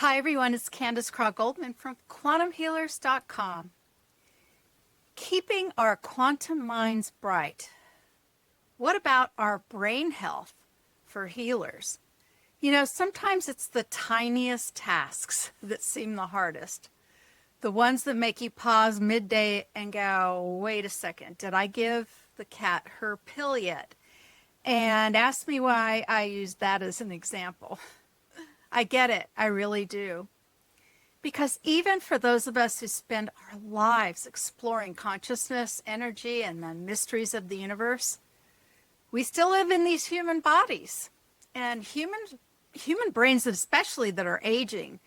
Hi everyone, it's Candace Craw-Goldman from quantumhealers.com. Keeping our quantum minds bright. What about our brain health for healers? You know, sometimes it's the tiniest tasks that seem the hardest. The ones that make you pause midday and go, wait a second, did I give the cat her pill yet? And ask me why I used that as an example. I get it, I really do. Because even for those of us who spend our lives exploring consciousness, energy, and the mysteries of the universe, we still live in these human bodies. And human brains, especially that are aging,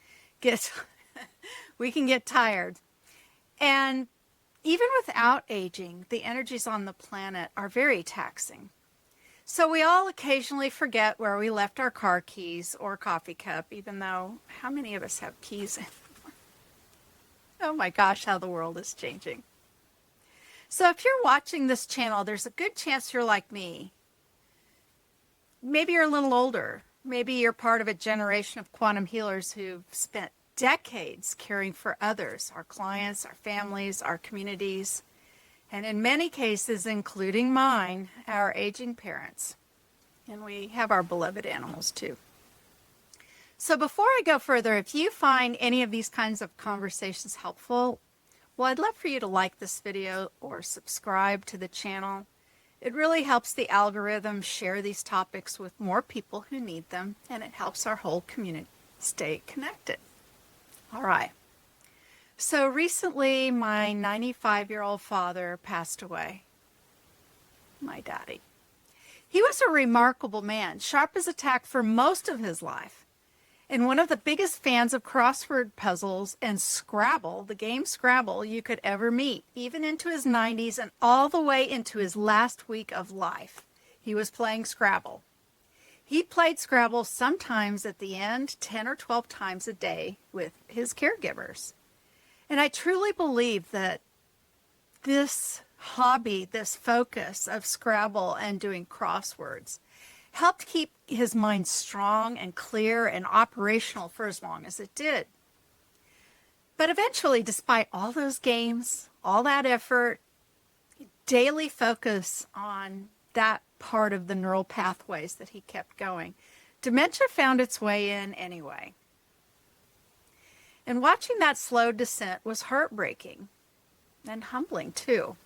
we can get tired. And even without aging, the energies on the planet are very taxing. So we all occasionally forget where we left our car keys or coffee cup, even though how many of us have keys? Oh my gosh, how the world is changing. So if you're watching this channel, there's a good chance you're like me. Maybe you're a little older. Maybe you're part of a generation of quantum healers who've spent decades caring for others, our clients, our families, our communities, and in many cases, including mine, our aging parents. And we have our beloved animals too. So before I go further, if you find any of these kinds of conversations helpful, well, I'd love for you to like this video or subscribe to the channel. It really helps the algorithm share these topics with more people who need them, and it helps our whole community stay connected. All right. So recently, my 95-year-old father passed away. My daddy. He was a remarkable man, sharp as a tack for most of his life, and one of the biggest fans of crossword puzzles and Scrabble, the game Scrabble, you could ever meet, even into his 90s and all the way into his last week of life. He was playing Scrabble. He played Scrabble sometimes at the end, 10 or 12 times a day with his caregivers. And I truly believe that this hobby, this focus of Scrabble and doing crosswords helped keep his mind strong and clear and operational for as long as it did. But eventually, despite all those games, all that effort, daily focus on that part of the neural pathways that he kept going, dementia found its way in anyway. And watching that slow descent was heartbreaking and humbling too.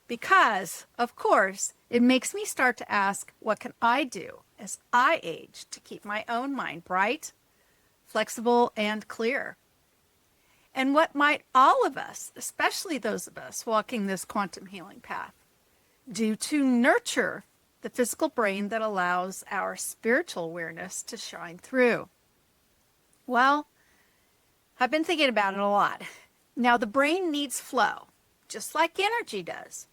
Because, of course, it makes me start to ask, what can I do as I age to keep my own mind bright, flexible, and clear? And what might all of us, especially those of us walking this quantum healing path, do to nurture the physical brain that allows our spiritual awareness to shine through? Well, I've been thinking about it a lot. Now, the brain needs flow, just like energy does.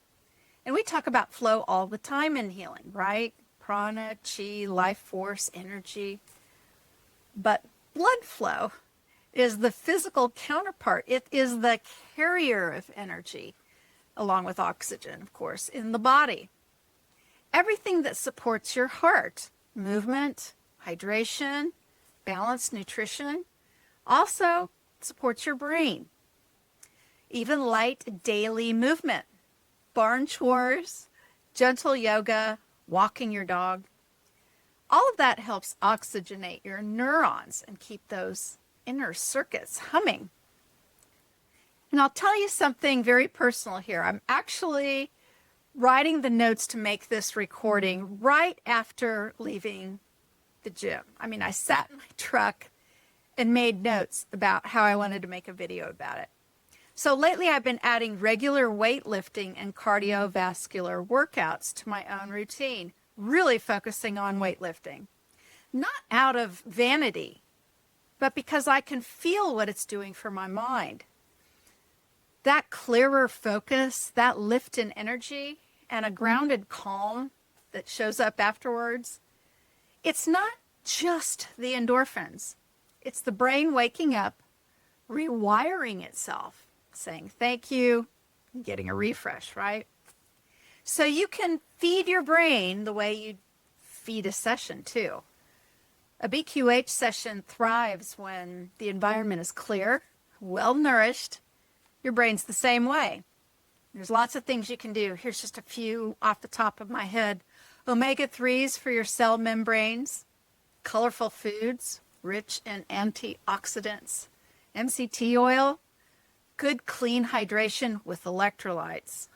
And we talk about flow all the time in healing, right? Prana, chi, life force, energy. But blood flow is the physical counterpart. It is the carrier of energy, along with oxygen, of course, in the body. Everything that supports your heart, movement, hydration, balanced nutrition, also supports your brain. Even light daily movement, barn chores, gentle yoga, walking your dog, all of that helps oxygenate your neurons and keep those inner circuits humming. And I'll tell you something very personal here. I'm actually writing the notes to make this recording right after leaving the gym. I mean, I sat in my truck and made notes about how I wanted to make a video about it. So lately I've been adding regular weightlifting and cardiovascular workouts to my own routine, really focusing on weightlifting. Not out of vanity, but because I can feel what it's doing for my mind. That clearer focus, that lift in energy, and a grounded calm that shows up afterwards, it's not just the endorphins. It's the brain waking up, rewiring itself, saying thank you, getting a refresh, right? So you can feed your brain the way you feed a session too. A BQH session thrives when the environment is clear, well-nourished. Your brain's the same way. There's lots of things you can do. Here's just a few off the top of my head. Omega-3s for your cell membranes, colorful foods, rich in antioxidants, MCT oil, good clean hydration with electrolytes.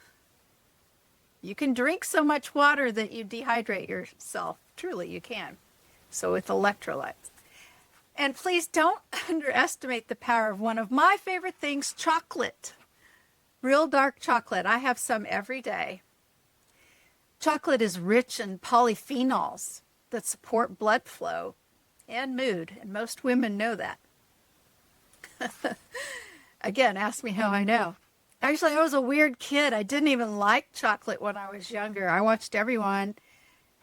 You can drink so much water that you dehydrate yourself. Truly, you can. So with electrolytes. And please don't underestimate the power of one of my favorite things, chocolate. Real dark chocolate. I have some every day. Chocolate is rich in polyphenols that support blood flow and mood, and most women know that. Again, ask me how I know. Actually, I was a weird kid. I didn't even like chocolate when I was younger. I watched everyone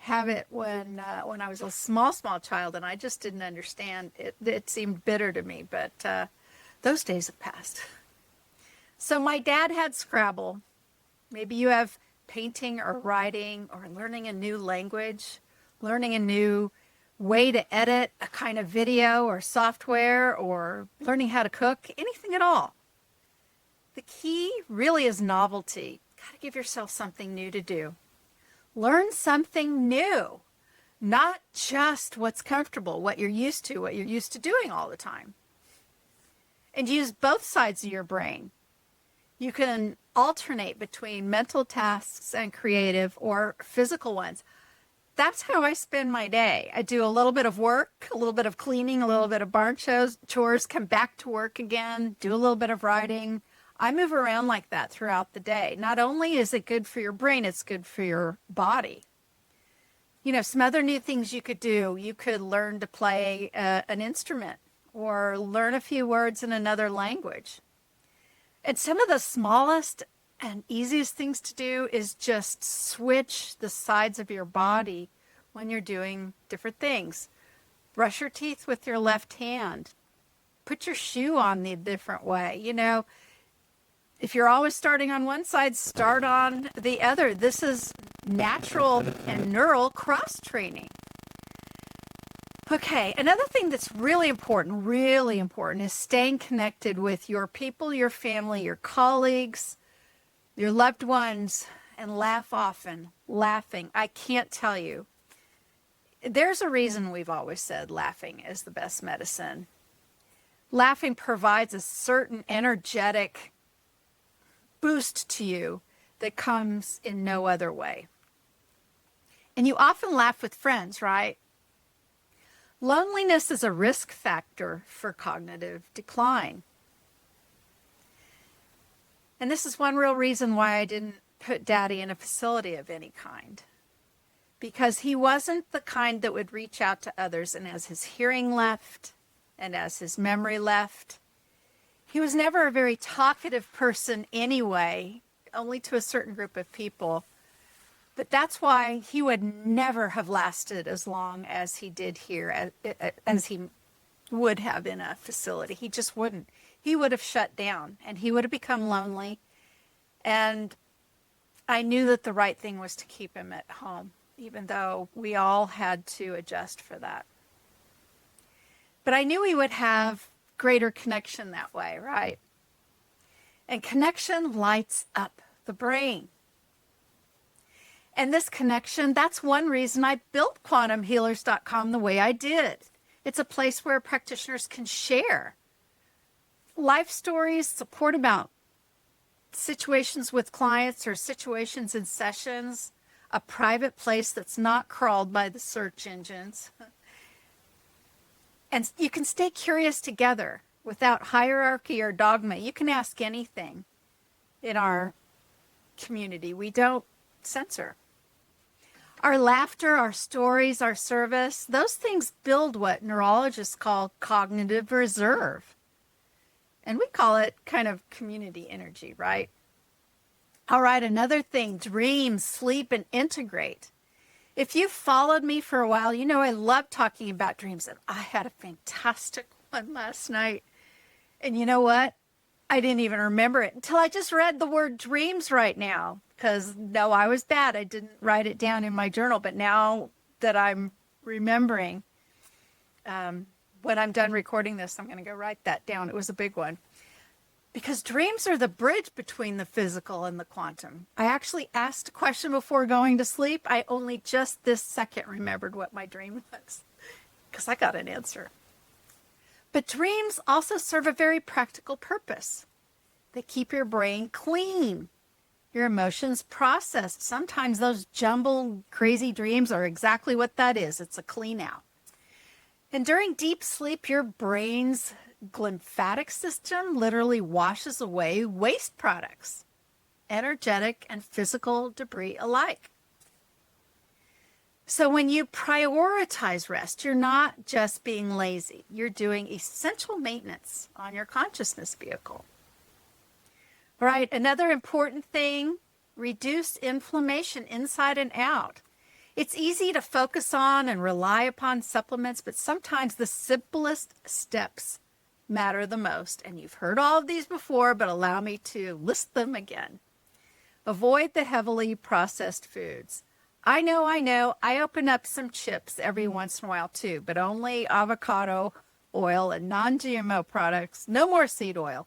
have it when I was a small child, and I just didn't understand it. It seemed bitter to me, but those days have passed. So my dad had Scrabble. Maybe you have painting or writing or learning a new language, learning a new way to edit a kind of video or software, or learning how to cook, anything at all. The key really is novelty. Got to give yourself something new to do. Learn something new, not just what's comfortable, what you're used to doing all the time. And use both sides of your brain. You can alternate between mental tasks and creative or physical ones. That's how I spend my day. I do a little bit of work, a little bit of cleaning, a little bit of barn chores, come back to work again, do a little bit of writing. I move around like that throughout the day. Not only is it good for your brain, it's good for your body. You know, some other new things you could do. You could learn to play an instrument or learn a few words in another language. And some of the smallest and easiest things to do is just switch the sides of your body when you're doing different things. Brush your teeth with your left hand. Put your shoe on the different way. You know, if you're always starting on one side, start on the other. This is natural and neural cross training. Okay, another thing that's really important is staying connected with your people, your family, your colleagues, your loved ones, and laugh often. Laughing, I can't tell you. There's a reason we've always said laughing is the best medicine. Laughing provides a certain energetic boost to you that comes in no other way. And you often laugh with friends, right? Loneliness is a risk factor for cognitive decline. And this is one real reason why I didn't put Daddy in a facility of any kind. Because he wasn't the kind that would reach out to others, and as his hearing left and as his memory left, he was never a very talkative person anyway, only to a certain group of people. But that's why he would never have lasted as long as he did here, as he would have in a facility. He just wouldn't. He would have shut down, and he would have become lonely. And I knew that the right thing was to keep him at home, even though we all had to adjust for that. But I knew he would have greater connection that way, right? And connection lights up the brain. And this connection, that's one reason I built quantumhealers.com the way I did. It's a place where practitioners can share life stories, support about situations with clients or situations in sessions, a private place that's not crawled by the search engines. And you can stay curious together without hierarchy or dogma. You can ask anything in our community. We don't censor. Our laughter, our stories, our service, those things build what neurologists call cognitive reserve. And we call it kind of community energy, right? All right, another thing, dream, sleep, and integrate. If you've followed me for a while, you know I love talking about dreams, and I had a fantastic one last night. And you know what? I didn't even remember it until I just read the word dreams right now. Because, no, I was bad. I didn't write it down in my journal. But now that I'm remembering, when I'm done recording this, I'm going to go write that down. It was a big one. Because dreams are the bridge between the physical and the quantum. I actually asked a question before going to sleep. I only just this second remembered what my dream was, because I got an answer. But dreams also serve a very practical purpose. They keep your brain clean, your emotions processed. Sometimes those jumbled, crazy dreams are exactly what that is. It's a clean out. And during deep sleep, your brain's lymphatic system literally washes away waste products, energetic and physical debris alike. So when you prioritize rest, you're not just being lazy. You're doing essential maintenance on your consciousness vehicle. All right, another important thing, reduce inflammation inside and out. It's easy to focus on and rely upon supplements, but sometimes the simplest steps matter the most. And you've heard all of these before, but allow me to list them again. Avoid the heavily processed foods. I know. I open up some chips every once in a while too, but only avocado oil and non-GMO products. No more seed oil.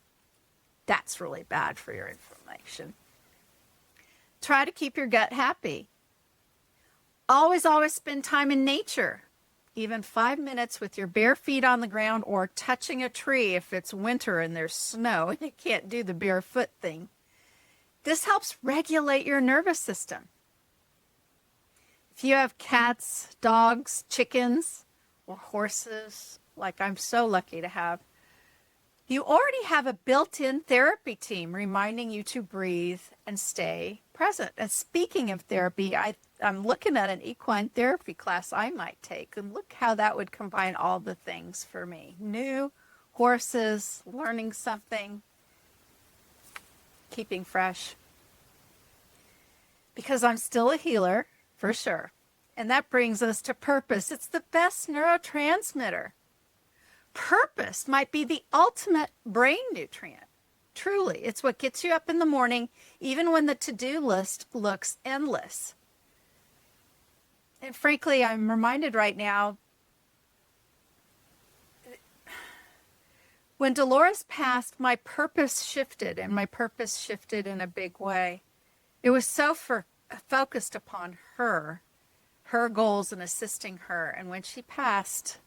That's really bad for your inflammation. Try to keep your gut happy. Always spend time in nature. Even 5 minutes with your bare feet on the ground or touching a tree if it's winter and there's snow and you can't do the barefoot thing. This helps regulate your nervous system. If you have cats, dogs, chickens, or horses, like I'm so lucky to have, you already have a built-in therapy team reminding you to breathe and stay present. And speaking of therapy, I'm looking at an equine therapy class I might take, and look how that would combine all the things for me. New, horses, learning something, keeping fresh. Because I'm still a healer, for sure. And that brings us to purpose. It's the best neurotransmitter. Purpose might be the ultimate brain nutrient. Truly, it's what gets you up in the morning, even when the to-do list looks endless. And frankly, I'm reminded right now, when Dolores passed, my purpose shifted, and my purpose shifted in a big way. It was so focused upon her goals and assisting her. And when she passed,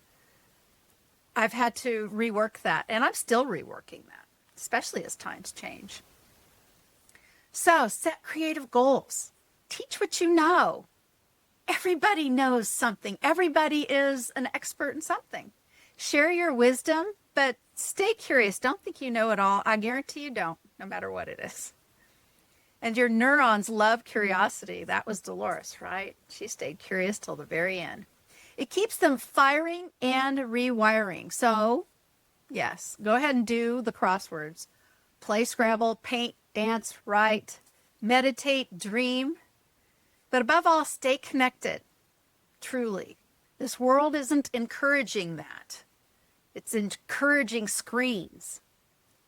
I've had to rework that, and I'm still reworking that, especially as times change. So set creative goals. Teach what you know. Everybody knows something. Everybody is an expert in something. Share your wisdom, but stay curious. Don't think you know it all. I guarantee you don't, no matter what it is. And your neurons love curiosity. That was Dolores, right? She stayed curious till the very end. It keeps them firing and rewiring. So, yes, go ahead and do the crosswords. Play Scrabble, paint, dance, write, meditate, dream. But above all, stay connected. Truly. This world isn't encouraging that. It's encouraging screens.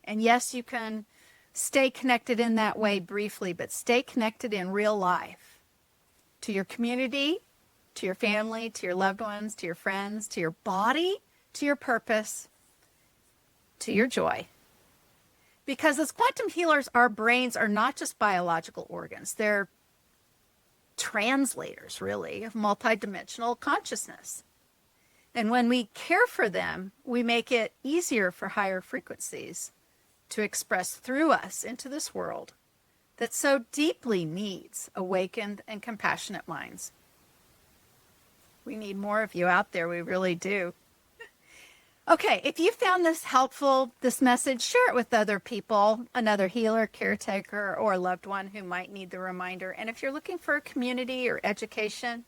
And yes, you can stay connected in that way briefly, but stay connected in real life. To your community, to your family, to your loved ones, to your friends, to your body, to your purpose, to your joy. Because as quantum healers, our brains are not just biological organs. They're translators, really, of multidimensional consciousness. And when we care for them, we make it easier for higher frequencies to express through us into this world that so deeply needs awakened and compassionate minds. We need more of you out there. We really do. Okay, if you found this helpful, this message, share it with other people, another healer, caretaker, or a loved one who might need the reminder. And if you're looking for a community or education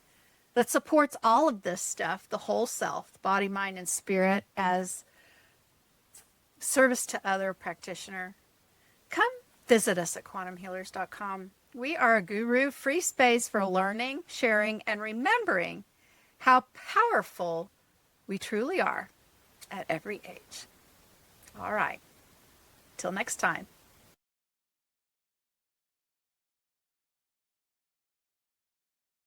that supports all of this stuff, the whole self, body, mind, and spirit, as service to other practitioner, come visit us at quantumhealers.com. We are a guru free space for learning, sharing, and remembering how powerful we truly are at every age. All right. Till next time.